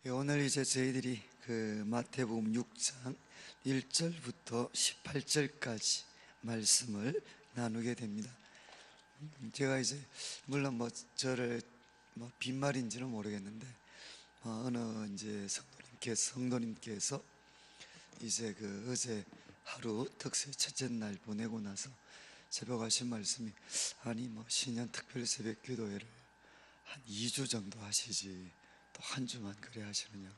오늘 이제 저희들이 그 마태복음 6장 1절부터 18절까지 말씀을 나누게 됩니다. 제가 이제 물론 저를 빈말인지는 모르겠는데 어느 이제 성도님께서 이제 어제 하루 특세 첫째 날 보내고 나서 새벽 하신 말씀이, 아니 신년 특별 새벽 기도회를 한 2주 정도 하시지 또 한 주만 그래 하시느냐고.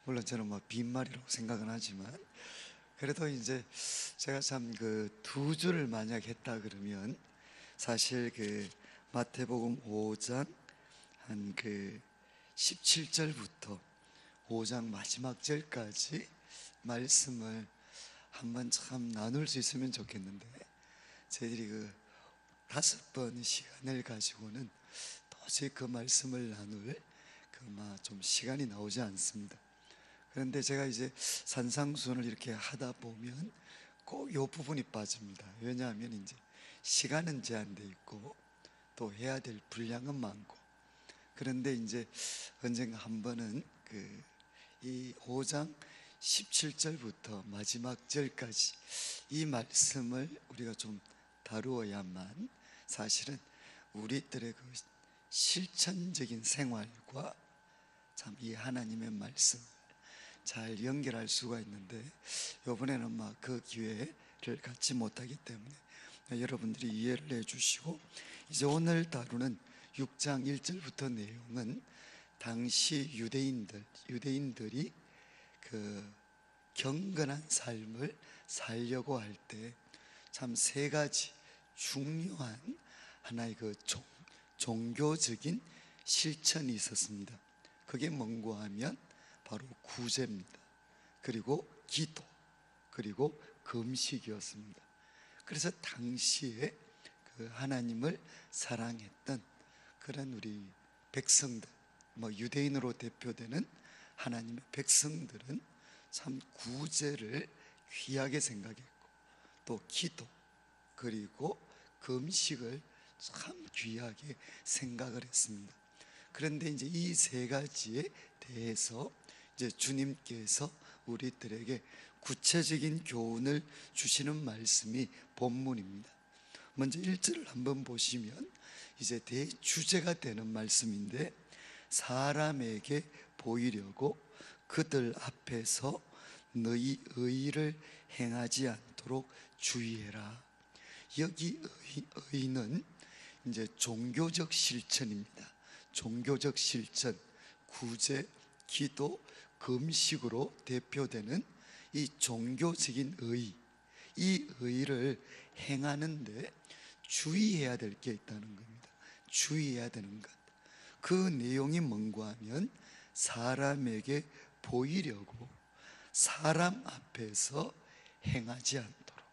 물론 저는 빈말이라고 생각은 하지만, 그래도 이제 제가 참 2주를 만약 했다 그러면 사실 마태복음 5장 한 17절부터 5장 마지막 절까지 말씀을 한번 참 나눌 수 있으면 좋겠는데, 저희들이 5번 시간을 가지고는 도저히 그 말씀을 나눌 좀 시간이 나오지 않습니다. 그런데 제가 이제 산상수훈을 이렇게 하다 보면 꼭 이 부분이 빠집니다. 왜냐하면 이제 시간은 제한되어 있고 또 해야 될 분량은 많고, 그런데 이제 언젠가 한 번은 이 5장 17절부터 마지막 절까지 이 말씀을 우리가 좀 다루어야만 사실은 우리들의 실천적인 생활과 참 이 하나님의 말씀 잘 연결할 수가 있는데, 이번에는 그 기회를 갖지 못하기 때문에 여러분들이 이해를 해주시고, 이제 오늘 다루는 6장 1절부터 내용은 당시 유대인들이 경건한 삶을 살려고 할 때 참 3가지 중요한 하나의 종교적인 실천이 있었습니다. 그게 뭔가 하면 바로 구제입니다. 그리고 기도, 그리고 금식이었습니다. 그래서 당시에 하나님을 사랑했던 그런 우리 백성들, 유대인으로 대표되는 하나님의 백성들은 참 구제를 귀하게 생각했고, 또 기도 그리고 금식을 참 귀하게 생각을 했습니다. 그런데 이제 이 3가지에 대해서 이제 주님께서 우리들에게 구체적인 교훈을 주시는 말씀이 본문입니다. 먼저 1절을 한번 보시면 이제 대주제가 되는 말씀인데, 사람에게 보이려고 그들 앞에서 너희 의를 행하지 않도록 주의해라. 여기 의는 이제 종교적 실천입니다. 종교적 실천, 구제, 기도, 금식으로 대표되는 이 종교적인 의, 이 의를 행하는데 주의해야 될 게 있다는 겁니다. 주의해야 되는 것. 그 내용이 뭔가 하면 사람에게 보이려고 사람 앞에서 행하지 않도록,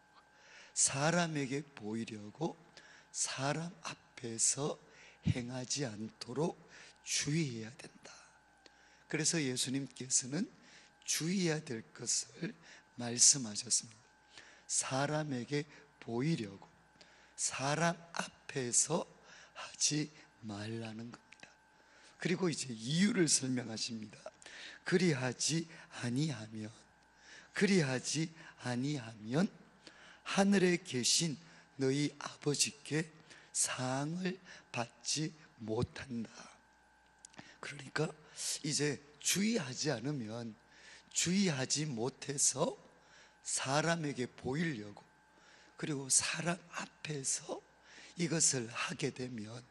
사람에게 보이려고 사람 앞에서 행하지 않도록 주의해야 된다. 그래서 예수님께서는 주의해야 될 것을 말씀하셨습니다. 사람에게 보이려고 사람 앞에서 하지 말라는 겁니다. 그리고 이제 이유를 설명하십니다. 그리하지 아니하면 하늘에 계신 너희 아버지께 상을 받지 못한다. 그러니까 이제 주의하지 않으면, 주의하지 못해서 사람에게 보이려고 그리고 사람 앞에서 이것을 하게 되면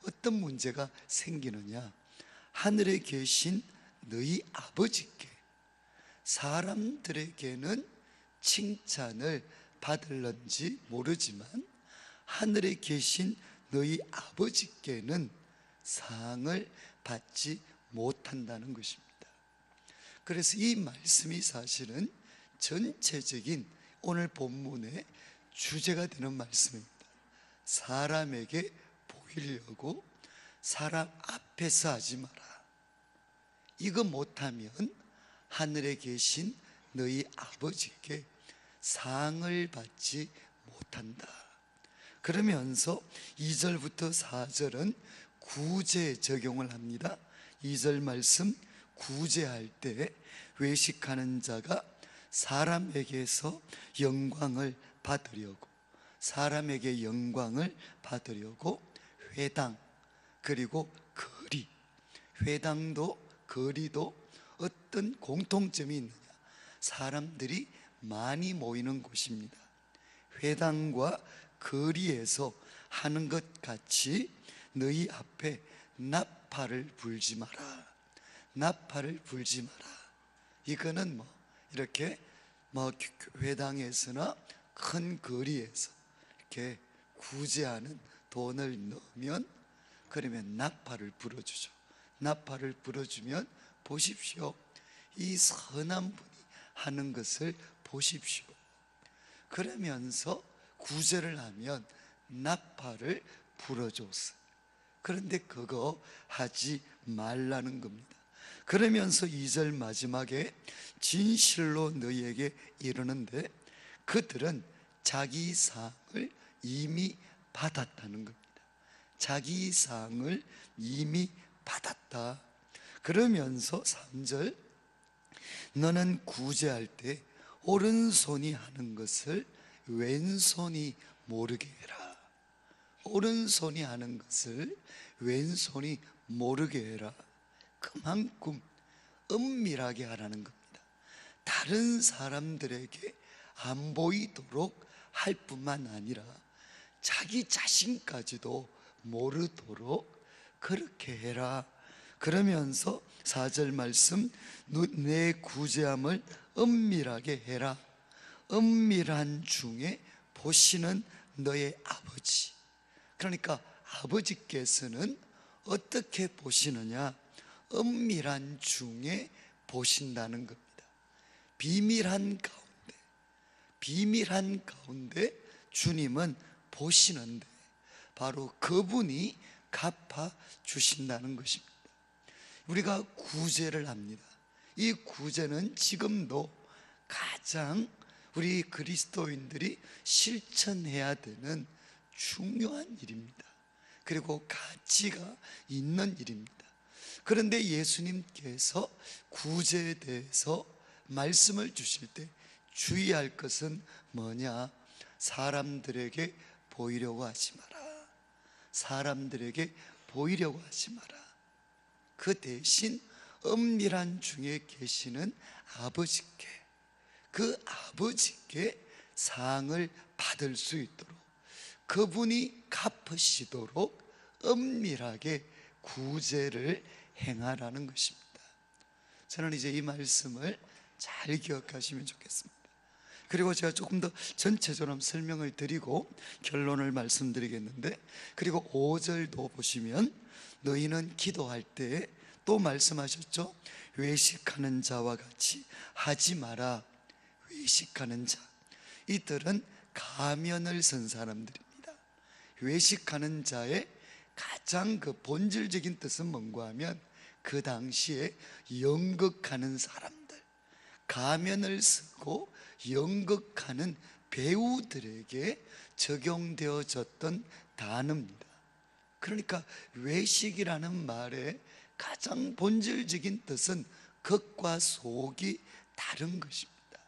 어떤 문제가 생기느냐? 하늘에 계신 너희 아버지께, 사람들에게는 칭찬을 받을런지 모르지만 하늘에 계신 너희 아버지께는 상을 받지 못한다는 것입니다. 그래서 이 말씀이 사실은 전체적인 오늘 본문의 주제가 되는 말씀입니다. 사람에게 보이려고 사람 앞에서 하지 마라. 이거 못하면 하늘에 계신 너희 아버지께 상을 받지 못한다. 그러면서 2절부터 4절은 구제 적용을 합니다. 2절 말씀, 구제할 때 외식하는 자가 사람에게서 영광을 받으려고, 사람에게 영광을 받으려고 회당, 그리고 거리, 회당도 거리도 어떤 공통점이 있느냐? 사람들이 많이 모이는 곳입니다. 회당과 거리에서 하는 것 같이 너희 앞에 나팔을 불지 마라. 나팔을 불지 마라. 이거는 이렇게 회당에서나 큰 거리에서 이렇게 구제하는 돈을 넣으면, 그러면 나팔을 불어주죠. 나팔을 불어주면 보십시오, 이 선한 분이 하는 것을 보십시오. 그러면서 구제를 하면 나팔을 불어줬어요. 그런데 그거 하지 말라는 겁니다. 그러면서 2절 마지막에 진실로 너희에게 이르는데 그들은 자기 상을 이미 받았다는 겁니다. 자기 상을 이미 받았다. 그러면서 3절, 너는 구제할 때 오른손이 하는 것을 왼손이 모르게 해라. 오른손이 하는 것을 왼손이 모르게 해라. 그만큼 은밀하게 하라는 겁니다. 다른 사람들에게 안 보이도록 할 뿐만 아니라 자기 자신까지도 모르도록 그렇게 해라. 그러면서 4절 말씀, 내 구제함을 은밀하게 해라. 은밀한 중에 보시는 너의 아버지. 그러니까 아버지께서는 어떻게 보시느냐? 은밀한 중에 보신다는 겁니다. 비밀한 가운데 주님은 보시는데 바로 그분이 갚아 주신다는 것입니다. 우리가 구제를 합니다. 이 구제는 지금도 가장 우리 그리스도인들이 실천해야 되는 중요한 일입니다. 그리고 가치가 있는 일입니다. 그런데 예수님께서 구제에 대해서 말씀을 주실 때 주의할 것은 뭐냐? 사람들에게 보이려고 하지 마라. 사람들에게 보이려고 하지 마라. 그 대신 은밀한 중에 계시는 아버지께, 그 아버지께 상을 받을 수 있도록, 그분이 갚으시도록 은밀하게 구제를 행하라는 것입니다. 저는 이제 이 말씀을 잘 기억하시면 좋겠습니다. 그리고 제가 조금 더 전체적으로 설명을 드리고 결론을 말씀드리겠는데, 그리고 5절도 보시면 너희는 기도할 때 또 말씀하셨죠. 외식하는 자와 같이 하지 마라. 외식하는 자, 이들은 가면을 쓴 사람들입니다. 외식하는 자의 가장 그 본질적인 뜻은 뭔가 하면 그 당시에 연극하는 사람들, 가면을 쓰고 연극하는 배우들에게 적용되어졌던 단어입니다. 그러니까 외식이라는 말의 가장 본질적인 뜻은 겉과 속이 다른 것입니다.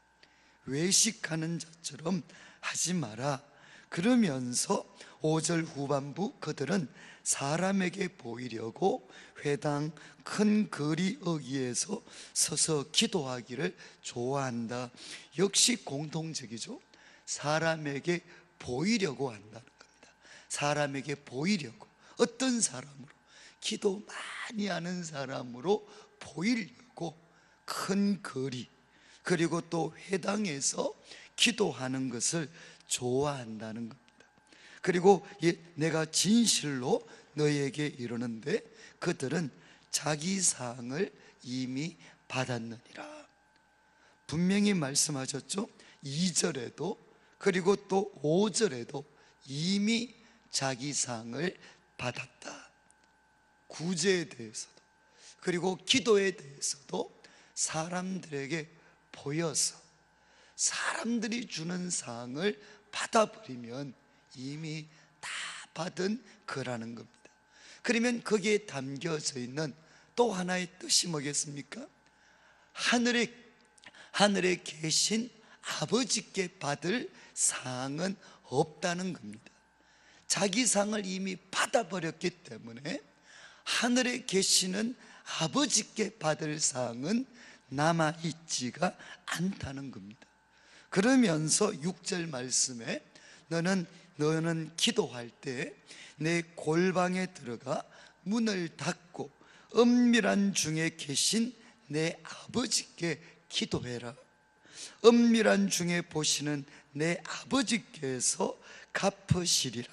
외식하는 자처럼 하지 마라. 그러면서 5절 후반부, 그들은 사람에게 보이려고 회당 큰 거리 어귀에서 서서 기도하기를 좋아한다. 역시 공통적이죠. 사람에게 보이려고 한다는 겁니다. 사람에게 보이려고, 어떤 사람으로? 기도 많이 하는 사람으로 보이려고 큰 거리, 그리고 또 회당에서 기도하는 것을 좋아한다는 겁니다. 그리고 내가 진실로 너희에게 이르는데 그들은 자기 상을 이미 받았느니라. 분명히 말씀하셨죠. 2절에도 그리고 또 5절에도 이미 자기 상을 받았다. 구제에 대해서도 그리고 기도에 대해서도 사람들에게 보여서 사람들이 주는 상을 받아버리면 이미 다 받은 거라는 겁니다. 그러면 거기에 담겨져 있는 또 하나의 뜻이 뭐겠습니까? 하늘에 계신 아버지께 받을 상은 없다는 겁니다. 자기 상을 이미 받아버렸기 때문에 하늘에 계시는 아버지께 받을 상은 남아있지가 않다는 겁니다. 그러면서 6절 말씀에 너는 기도할 때 내 골방에 들어가 문을 닫고 은밀한 중에 계신 내 아버지께 기도해라. 은밀한 중에 보시는 내 아버지께서 갚으시리라.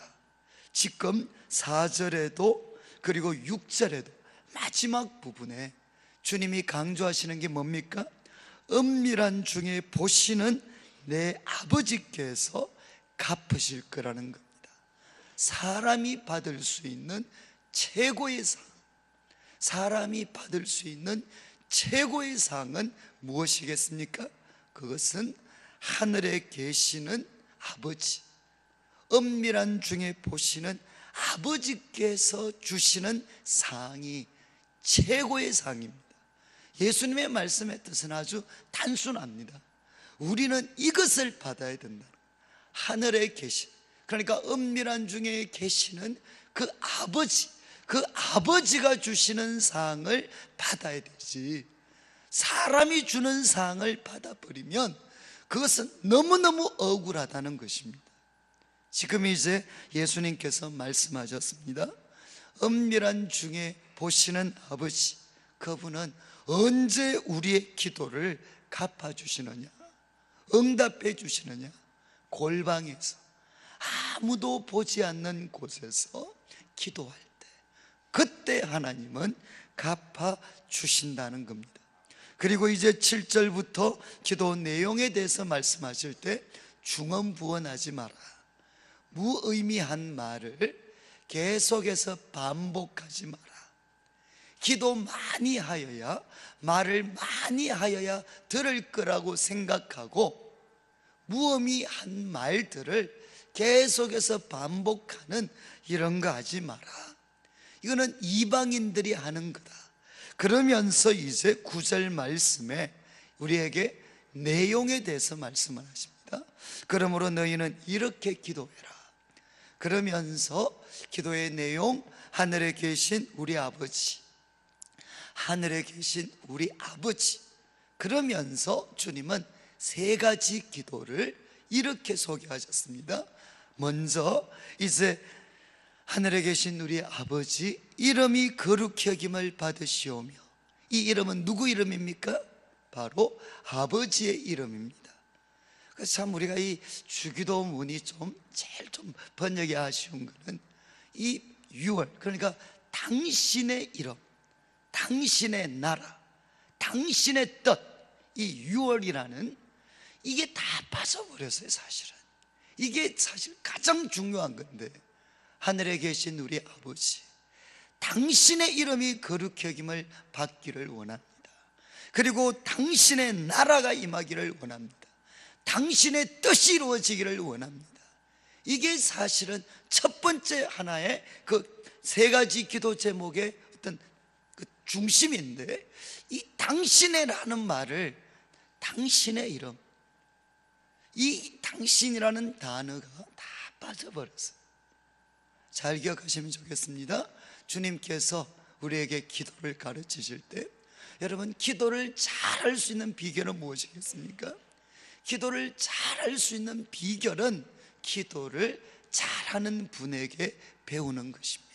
지금 4절에도 그리고 6절에도 마지막 부분에 주님이 강조하시는 게 뭡니까? 은밀한 중에 보시는 내 아버지께서 갚으실 거라는 겁니다. 사람이 받을 수 있는 최고의 상, 사람이 받을 수 있는 최고의 상은 무엇이겠습니까? 그것은 하늘에 계시는 아버지, 은밀한 중에 보시는 아버지께서 주시는 상이 최고의 상입니다. 예수님의 말씀의 뜻은 아주 단순합니다. 우리는 이것을 받아야 된다. 하늘에 계신, 그러니까 은밀한 중에 계시는 그 아버지가 주시는 상을 받아야 되지, 사람이 주는 상을 받아버리면 그것은 너무너무 억울하다는 것입니다. 지금 이제 예수님께서 말씀하셨습니다. 은밀한 중에 보시는 아버지, 그분은 언제 우리의 기도를 갚아주시느냐, 응답해 주시느냐? 골방에서, 아무도 보지 않는 곳에서 기도할 때, 그때 하나님은 갚아주신다는 겁니다. 그리고 이제 7절부터 기도 내용에 대해서 말씀하실 때 중언부언하지 마라, 무의미한 말을 계속해서 반복하지 마라. 기도 많이 하여야, 말을 많이 하여야 들을 거라고 생각하고 무의미한 말들을 계속해서 반복하는 이런 거 하지 마라. 이거는 이방인들이 하는 거다. 그러면서 이제 9절 말씀에 우리에게 내용에 대해서 말씀을 하십니다. 그러므로 너희는 이렇게 기도해라. 그러면서 기도의 내용, 하늘에 계신 우리 아버지, 하늘에 계신 우리 아버지. 그러면서 주님은 세 가지 기도를 이렇게 소개하셨습니다. 먼저 이제 하늘에 계신 우리 아버지, 이름이 거룩히 여김을 받으시오며, 이 이름은 누구 이름입니까? 바로 아버지의 이름입니다. 그래서 참 우리가 이 주기도문이 제일 번역이 아쉬운 거는 이 6월, 그러니까 당신의 이름, 당신의 나라, 당신의 뜻, 이 6월이라는 이게 다 빠져버렸어요. 사실은 이게 사실 가장 중요한 건데, 하늘에 계신 우리 아버지, 당신의 이름이 거룩히 여김을 받기를 원합니다. 그리고 당신의 나라가 임하기를 원합니다. 당신의 뜻이 이루어지기를 원합니다. 이게 사실은 첫 번째 하나의 그 세 가지 기도 제목의 어떤 그 중심인데, 이 당신의라는 말을, 당신의 이름, 이 당신이라는 단어가 다 빠져버렸어요. 잘 기억하시면 좋겠습니다. 주님께서 우리에게 기도를 가르치실 때, 여러분, 기도를 잘할 수 있는 비결은 무엇이겠습니까? 기도를 잘할 수 있는 비결은 기도를 잘하는 분에게 배우는 것입니다.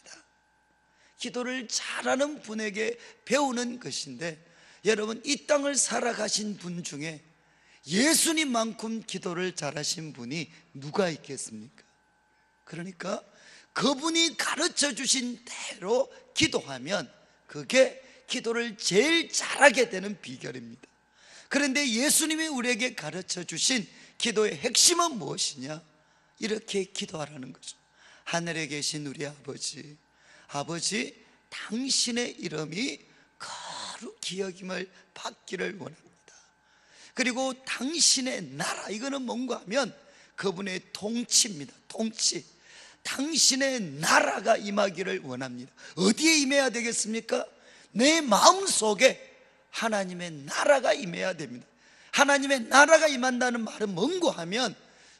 기도를 잘하는 분에게 배우는 것인데, 여러분, 이 땅을 살아가신 분 중에 예수님만큼 기도를 잘하신 분이 누가 있겠습니까? 그러니까 그분이 가르쳐 주신 대로 기도하면 그게 기도를 제일 잘하게 되는 비결입니다. 그런데 예수님이 우리에게 가르쳐 주신 기도의 핵심은 무엇이냐? 이렇게 기도하라는 거죠. 하늘에 계신 우리 아버지, 아버지, 당신의 이름이 거룩히 여김을 받기를 원합니다. 그리고 당신의 나라, 이거는 뭔가 하면 그분의 통치입니다. 통치, 당신의 나라가 임하기를 원합니다. 어디에 임해야 되겠습니까? 내 마음속에 하나님의 나라가 임해야 됩니다. 하나님의 나라가 임한다는 말은 뭔고 하면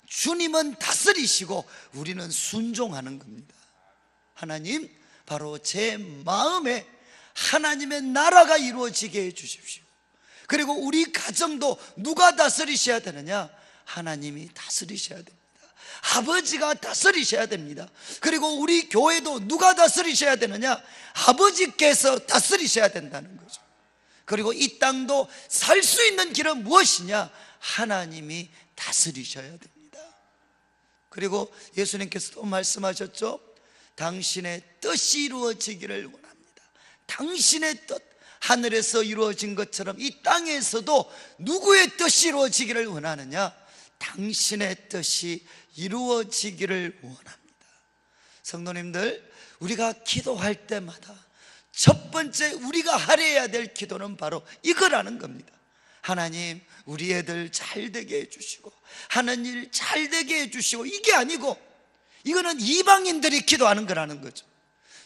주님은 다스리시고 우리는 순종하는 겁니다. 하나님, 바로 제 마음에 하나님의 나라가 이루어지게 해주십시오. 그리고 우리 가정도 누가 다스리셔야 되느냐? 하나님이 다스리셔야 됩니다. 아버지가 다스리셔야 됩니다. 그리고 우리 교회도 누가 다스리셔야 되느냐? 아버지께서 다스리셔야 된다는 거죠. 그리고 이 땅도 살 수 있는 길은 무엇이냐? 하나님이 다스리셔야 됩니다. 그리고 예수님께서도 말씀하셨죠. 당신의 뜻이 이루어지기를 원합니다. 당신의 뜻, 하늘에서 이루어진 것처럼 이 땅에서도 누구의 뜻이 이루어지기를 원하느냐? 당신의 뜻이 이루어지기를 원합니다. 성도님들, 우리가 기도할 때마다 첫 번째 우리가 하려야 될 기도는 바로 이거라는 겁니다. 하나님, 우리 애들 잘 되게 해주시고 하는 일 잘 되게 해주시고, 이게 아니고 이거는 이방인들이 기도하는 거라는 거죠.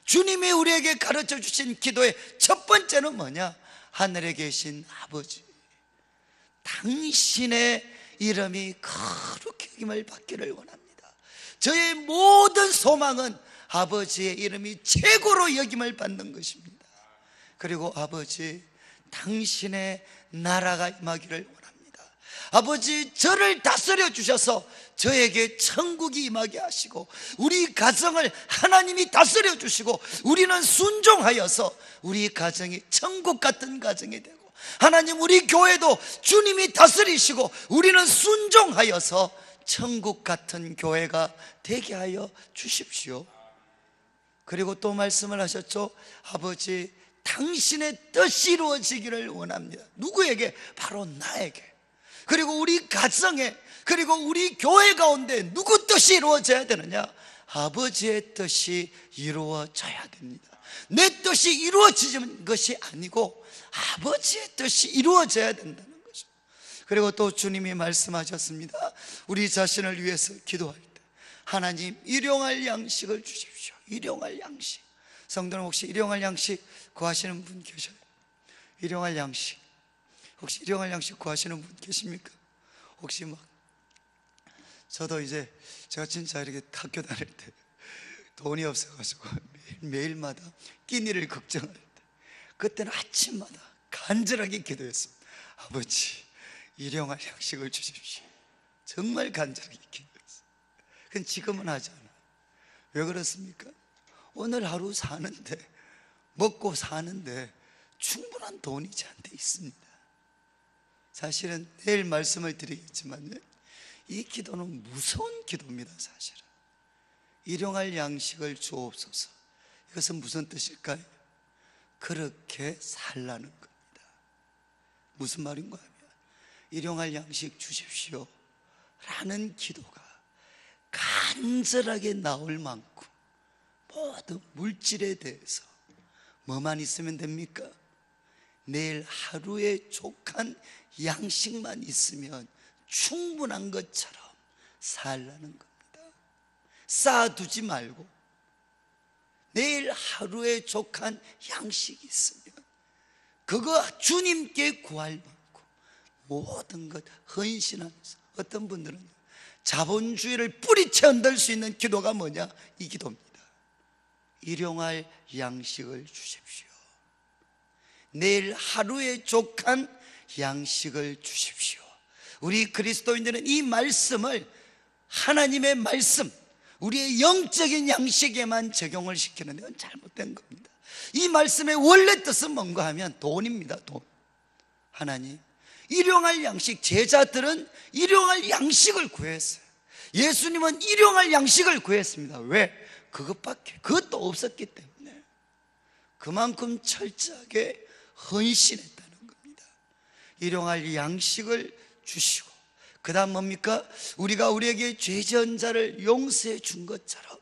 주님이 우리에게 가르쳐 주신 기도의 첫 번째는 뭐냐? 하늘에 계신 아버지, 당신의 이름이 거룩히 여김을 받기를 원합니다. 저의 모든 소망은 아버지의 이름이 최고로 여김을 받는 것입니다. 그리고 아버지, 당신의 나라가 임하기를 원합니다. 아버지, 저를 다스려 주셔서 저에게 천국이 임하게 하시고 우리 가정을 하나님이 다스려 주시고 우리는 순종하여서 우리 가정이 천국 같은 가정이 되고, 하나님, 우리 교회도 주님이 다스리시고 우리는 순종하여서 천국 같은 교회가 되게 하여 주십시오. 그리고 또 말씀을 하셨죠. 아버지, 당신의 뜻이 이루어지기를 원합니다. 누구에게? 바로 나에게. 그리고 우리 가정에, 그리고 우리 교회 가운데 누구 뜻이 이루어져야 되느냐? 아버지의 뜻이 이루어져야 됩니다. 내 뜻이 이루어지는 것이 아니고 아버지의 뜻이 이루어져야 된다는 거죠. 그리고 또 주님이 말씀하셨습니다. 우리 자신을 위해서 기도할 때 하나님, 일용할 양식을 주십시오. 일용할 양식. 성도는 혹시 일용할 양식 구하시는 분 계셔요? 일용할 양식, 혹시 일용할 양식 구하시는 분 계십니까? 혹시 저도 이제 제가 진짜 이렇게 학교 다닐 때 돈이 없어가지고 매일마다 끼니를 걱정할 때, 그때는 아침마다 간절하게 기도했습니다. 아버지, 일용할 양식을 주십시오. 정말 간절하게 기도했어요. 그건 지금은 하지 않아요. 왜 그렇습니까? 오늘 하루 사는데, 먹고 사는데 충분한 돈이 저한테 있습니다. 사실은 내일 말씀을 드리겠지만 이 기도는 무서운 기도입니다. 사실은 일용할 양식을 주옵소서. 이것은 무슨 뜻일까요? 그렇게 살라는 겁니다. 무슨 말인가 하면 일용할 양식 주십시오 라는 기도가 간절하게 나올 만큼 모든 물질에 대해서 뭐만 있으면 됩니까? 내일 하루에 족한 양식만 있으면 충분한 것처럼 살라는 겁니다. 쌓아두지 말고 내일 하루에 족한 양식이 있으면 그거 주님께 구할 만큼 모든 것 헌신하면서, 어떤 분들은 자본주의를 뿌리채 흔들 수 있는 기도가 뭐냐? 이 기도입니다. 일용할 양식을 주십시오. 내일 하루에 족한 양식을 주십시오. 우리 그리스도인들은 이 말씀을, 하나님의 말씀, 우리의 영적인 양식에만 적용을 시키는 건 잘못된 겁니다. 이 말씀의 원래 뜻은 뭔가 하면 돈입니다. 돈. 하나님, 일용할 양식, 제자들은 일용할 양식을 구했어요. 예수님은 일용할 양식을 구했습니다. 왜? 그것도 없었기 때문에. 그만큼 철저하게 헌신했다는 겁니다. 일용할 양식을 주시고, 그 다음 뭡니까? 우리가 우리에게 죄 지은 자를 용서해 준 것처럼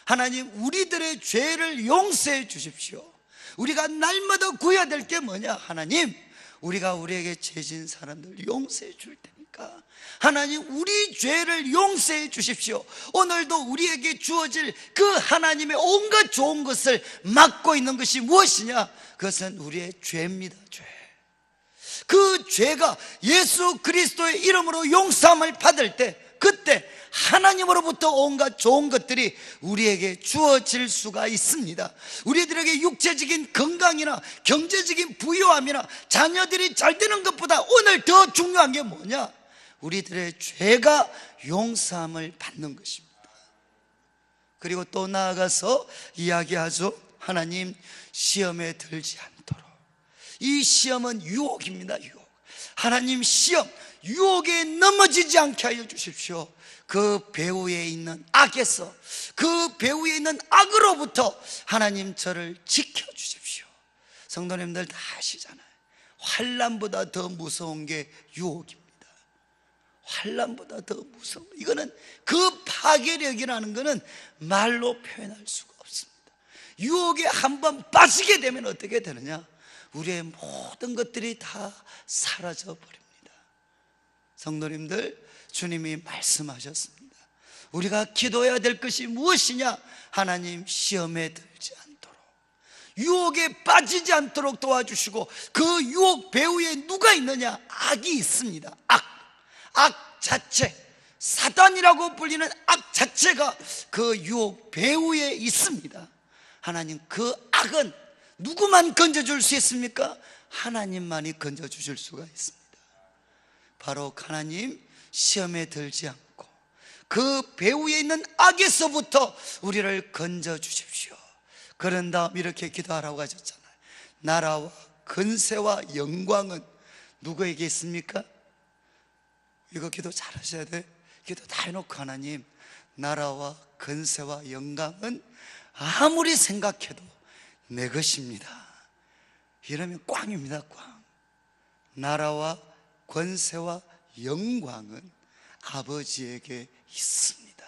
하나님, 우리들의 죄를 용서해 주십시오. 우리가 날마다 구해야 될 게 뭐냐? 하나님, 우리가 우리에게 죄 지은 사람들 용서해 줄 테니까 합니까? 하나님, 우리 죄를 용서해 주십시오. 오늘도 우리에게 주어질 그 하나님의 온갖 좋은 것을 막고 있는 것이 무엇이냐? 그것은 우리의 죄입니다. 죄. 그 죄가 예수 그리스도의 이름으로 용서함을 받을 때, 그때 하나님으로부터 온갖 좋은 것들이 우리에게 주어질 수가 있습니다. 우리들에게 육체적인 건강이나 경제적인 부유함이나 자녀들이 잘 되는 것보다 오늘 더 중요한 게 뭐냐? 우리들의 죄가 용서함을 받는 것입니다. 그리고 또 나아가서 이야기하죠. 하나님, 시험에 들지 않도록. 이 시험은 유혹입니다. 유혹. 하나님, 시험, 유혹에 넘어지지 않게 하여 주십시오. 그 배후에 있는 악에서, 그 배후에 있는 악으로부터 하나님, 저를 지켜주십시오. 성도님들 다 아시잖아요. 환난보다 더 무서운 게 유혹입니다. 환난보다 더 무서운, 이거는 그 파괴력이라는 것은 말로 표현할 수가 없습니다. 유혹에 한번 빠지게 되면 어떻게 되느냐? 우리의 모든 것들이 다 사라져 버립니다. 성도님들, 주님이 말씀하셨습니다. 우리가 기도해야 될 것이 무엇이냐? 하나님, 시험에 들지 않도록, 유혹에 빠지지 않도록 도와주시고, 그 유혹 배후에 누가 있느냐? 악이 있습니다. 악 자체, 사단이라고 불리는 악 자체가 그 유혹 배후에 있습니다. 하나님, 그 악은 누구만 건져줄 수 있습니까? 하나님만이 건져주실 수가 있습니다. 바로 하나님, 시험에 들지 않고 그 배후에 있는 악에서부터 우리를 건져주십시오. 그런 다음 이렇게 기도하라고 하셨잖아요. 나라와 근세와 영광은 누구에게 있습니까? 이거 기도 잘 하셔야 돼. 기도 다 해놓고, 하나님, 나라와 근세와 영광은 아무리 생각해도 내 것입니다. 이러면 꽝입니다. 꽝. 나라와 권세와 영광은 아버지에게 있습니다.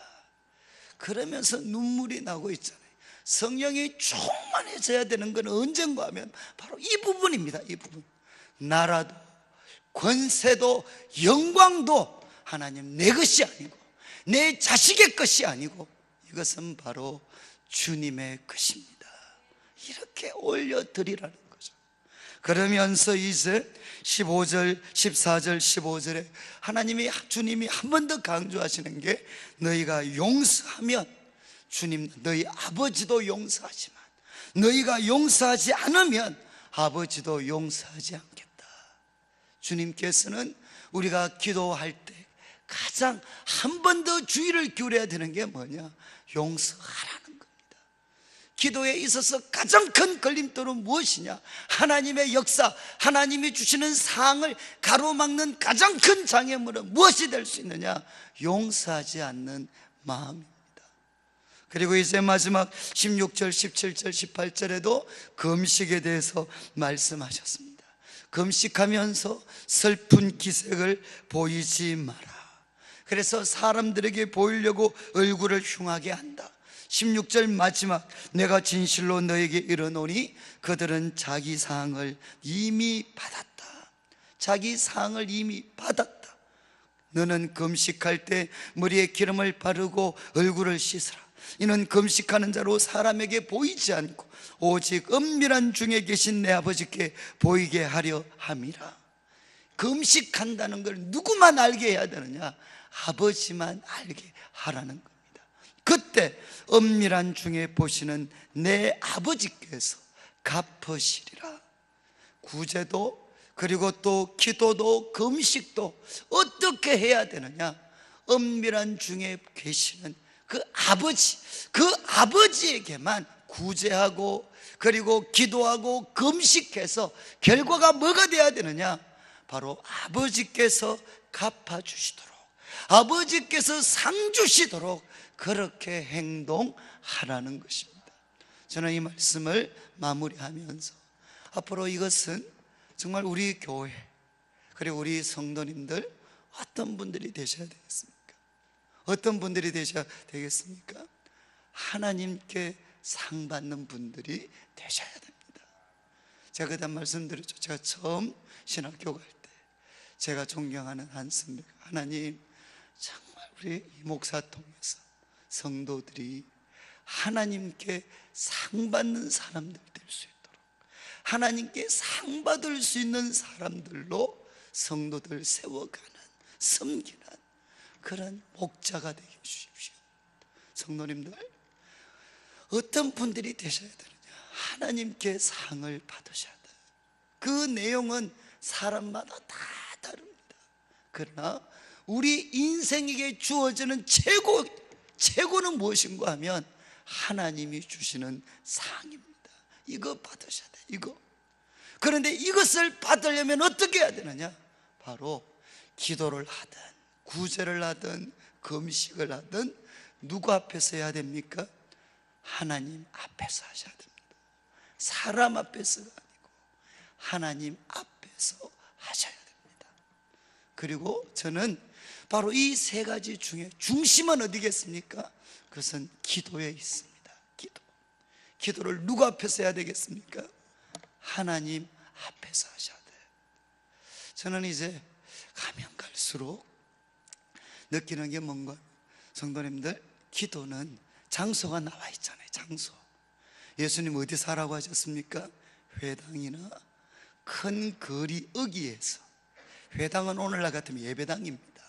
그러면서 눈물이 나고 있잖아요. 성령이 충만해져야 되는 건 언젠가 하면 바로 이 부분입니다. 이 부분. 나라도 권세도 영광도 하나님, 내 것이 아니고 내 자식의 것이 아니고 이것은 바로 주님의 것입니다. 이렇게 올려드리라는 거죠. 그러면서 이제 15절, 14절, 15절에 하나님이, 주님이 한 번 더 강조하시는 게, 너희가 용서하면 주님, 너희 아버지도 용서하지만 너희가 용서하지 않으면 아버지도 용서하지 않겠다. 주님께서는 우리가 기도할 때 가장 한 번 더 주의를 기울여야 되는 게 뭐냐? 용서하라는 겁니다. 기도에 있어서 가장 큰 걸림돌은 무엇이냐? 하나님의 역사, 하나님이 주시는 사항을 가로막는 가장 큰 장애물은 무엇이 될 수 있느냐? 용서하지 않는 마음입니다. 그리고 이제 마지막 16절, 17절, 18절에도 금식에 대해서 말씀하셨습니다. 금식하면서 슬픈 기색을 보이지 마라. 그래서 사람들에게 보이려고 얼굴을 흉하게 한다. 16절 마지막, 내가 진실로 너에게 이르노니 그들은 자기 상을 이미 받았다. 자기 상을 이미 받았다. 너는 금식할 때 머리에 기름을 바르고 얼굴을 씻으라. 이는 금식하는 자로 사람에게 보이지 않고 오직 은밀한 중에 계신 내 아버지께 보이게 하려 함이라. 금식한다는 걸 누구만 알게 해야 되느냐? 아버지만 알게 하라는 겁니다. 그때 은밀한 중에 보시는 내 아버지께서 갚으시리라. 구제도, 그리고 또 기도도 금식도 어떻게 해야 되느냐? 은밀한 중에 계시는 그 아버지에게만 구제하고, 그리고 기도하고 금식해서 결과가 뭐가 돼야 되느냐? 바로 아버지께서 갚아주시도록, 아버지께서 상 주시도록 그렇게 행동하라는 것입니다. 저는 이 말씀을 마무리하면서 앞으로 이것은 정말 우리 교회, 그리고 우리 성도님들 어떤 분들이 되셔야 되겠습니까? 어떤 분들이 되셔야 되겠습니까? 하나님께 상 받는 분들이 되셔야 됩니다. 제가 그때 말씀드렸죠. 제가 처음 신학교 갈 때 제가 존경하는 한 선배가, 하나님 정말 우리 이 목사 통해서 성도들이 하나님께 상 받는 사람들 될 수 있도록, 하나님께 상 받을 수 있는 사람들로 성도들 세워가는, 섬기는 그런 목자가 되게 해주십시오. 성도님들, 어떤 분들이 되셔야 되느냐? 하나님께 상을 받으셔야 돼요. 그 내용은 사람마다 다 다릅니다. 그러나 우리 인생에게 주어지는 최고는 무엇인가 하면 하나님이 주시는 상입니다. 이거 받으셔야 돼요. 이거. 그런데 이것을 받으려면 어떻게 해야 되느냐? 바로 기도를 하든 구제를 하든 금식을 하든 누구 앞에서 해야 됩니까? 하나님 앞에서 하셔야 됩니다. 사람 앞에서가 아니고 하나님 앞에서 하셔야 됩니다. 그리고 저는 바로 이 세 가지 중에 중심은 어디겠습니까? 그것은 기도에 있습니다. 기도를 누구 앞에서 해야 되겠습니까? 하나님 앞에서 하셔야 돼요. 저는 이제 가면 갈수록 느끼는 게 뭔가, 성도님들, 기도는 장소가 나와 있잖아요. 장소. 예수님 어디서 하라고 하셨습니까? 회당이나 큰 거리 어귀에서. 회당은 오늘날 같으면 예배당입니다.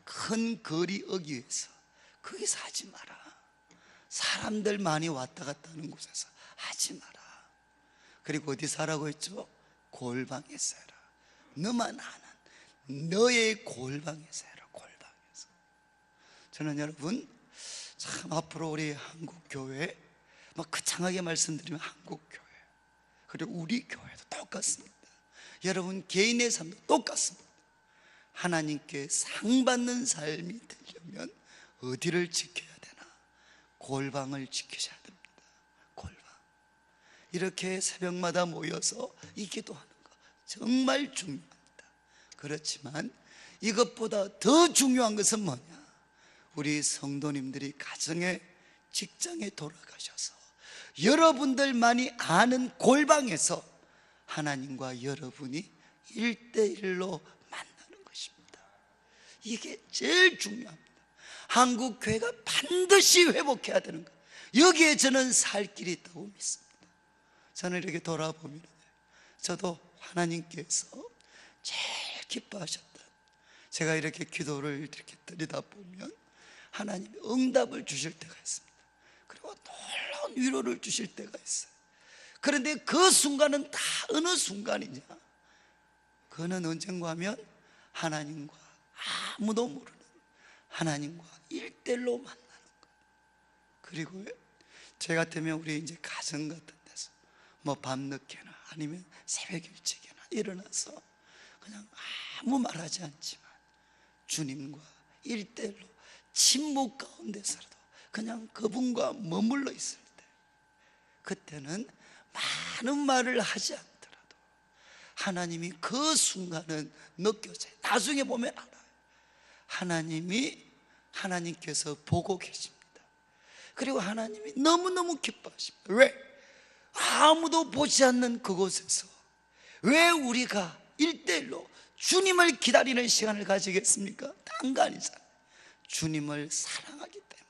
큰 거리 어귀에서, 거기서 하지 마라. 사람들 많이 왔다 갔다 하는 곳에서 하지 마라. 그리고 어디서 하라고 했죠? 골방에서 해라. 너만 아는 너의 골방에서 해라. 골방에서. 저는 여러분, 참 앞으로 우리 한국교회, 막 거창하게 말씀드리면 한국교회, 그리고 우리 교회도 똑같습니다. 여러분 개인의 삶도 똑같습니다. 하나님께 상 받는 삶이 되려면 어디를 지켜야 되나? 골방을 지키셔야 됩니다. 골방. 이렇게 새벽마다 모여서 이 기도하는 거 정말 중요합니다. 그렇지만 이것보다 더 중요한 것은 뭐냐? 우리 성도님들이 가정에, 직장에 돌아가셔서 여러분들만이 아는 골방에서 하나님과 여러분이 1대1로 만나는 것입니다. 이게 제일 중요합니다. 한국 교회가 반드시 회복해야 되는 것, 여기에 저는 살 길이 있다고 믿습니다. 저는 이렇게 돌아보면 저도 하나님께서 제일 기뻐하셨던, 제가 이렇게 기도를 이렇게 드리다 보면 하나님이 응답을 주실 때가 있습니다. 그리고 놀라운 위로를 주실 때가 있어요. 그런데 그 순간은 다 어느 순간이냐? 그는 언젠가 하면 하나님과 아무도 모르는 하나님과 1대1로 만나는 것. 그리고 제 같으면 우리 이제 가정 같은 데서 뭐 밤늦게나 아니면 새벽 일찍이나 일어나서 그냥 아무 말하지 않지만 주님과 1대1로 침묵 가운데서라도 그냥 그분과 머물러 있을 때, 그때는 많은 말을 하지 않더라도 하나님이 그 순간은 느껴져요. 나중에 보면 알아요. 하나님께서 보고 계십니다. 그리고 하나님이 너무너무 기뻐하십니다. 왜? 아무도 보지 않는 그곳에서 왜 우리가 1대1로 주님을 기다리는 시간을 가지겠습니까? 딴 거 아니잖아요. 주님을 사랑하기 때문에,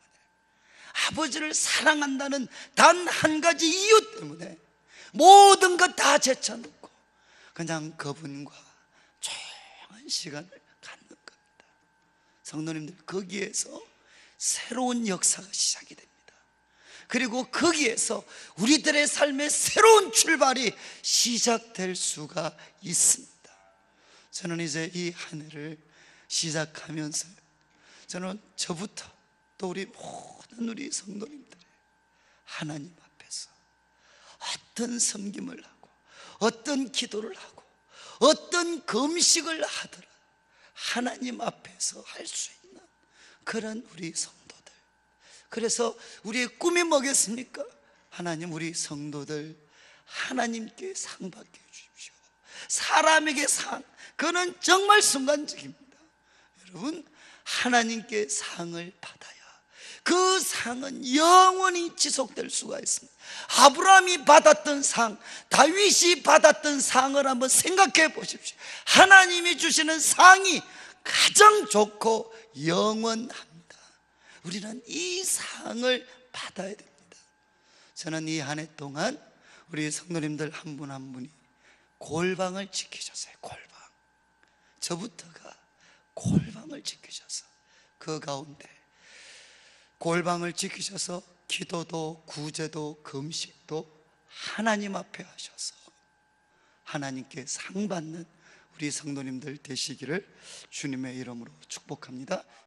아버지를 사랑한다는 단 한 가지 이유 때문에 모든 것 다 제쳐놓고 그냥 그분과 조용한 시간을 갖는 겁니다. 성도님들, 거기에서 새로운 역사가 시작이 됩니다. 그리고 거기에서 우리들의 삶의 새로운 출발이 시작될 수가 있습니다. 저는 이제 이 한 해를 시작하면서 저는 저부터 또 우리 모든 우리 성도님들의 하나님 앞에서 어떤 섬김을 하고 어떤 기도를 하고 어떤 금식을 하더라 하나님 앞에서 할 수 있는 그런 우리 성도들. 그래서 우리의 꿈이 뭐겠습니까? 하나님, 우리 성도들 하나님께 상 받게 해주십시오. 사람에게 상, 그는 정말 순간적입니다. 여러분, 하나님께 상을 받아야 그 상은 영원히 지속될 수가 있습니다. 아브라함이 받았던 상, 다윗이 받았던 상을 한번 생각해 보십시오. 하나님이 주시는 상이 가장 좋고 영원합니다. 우리는 이 상을 받아야 됩니다. 저는 이 한 해 동안 우리 성도님들 한 분 한 분이 골방을 지키셨어요. 골방. 저부터가 골방을 지키셔서 그 가운데 골방을 지키셔서 기도도 구제도 금식도 하나님 앞에 하셔서 하나님께 상 받는 우리 성도님들 되시기를 주님의 이름으로 축복합니다.